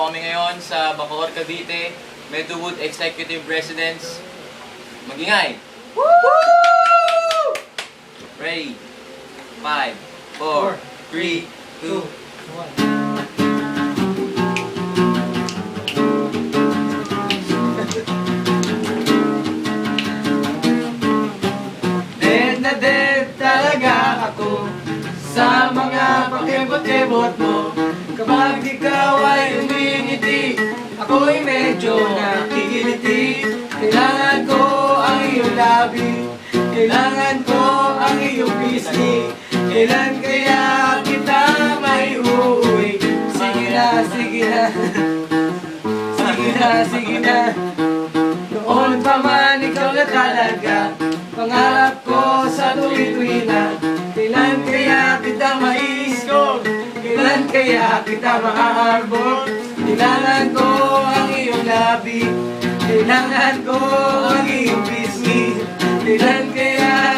po kami ngayon sa Bacoor, Cavite, Meadowwood Executive Residence. Magingay! Woo! Ready? 5, 4, 3, 2, 1. Dead na dead talaga ako sa mga pakibot-kibot mo. Kapag ikaw ay umingiti, ako'y medyo nakikiliti. Kailangan ko ang iyong labi, kailangan ko ang iyong pisngi. Kailan kaya kita may uuwi? Sige na, sige na. Sige na, sige na. Noon pa man ikaw na talaga, pangarap ko sa tuwi-tuwi na. Kailan kaya kita maisko? Kailan kaya kita maaarbor? Kailangan ko ang iyong labi, kailangan ko ang iyong pisngi. Kailan kaya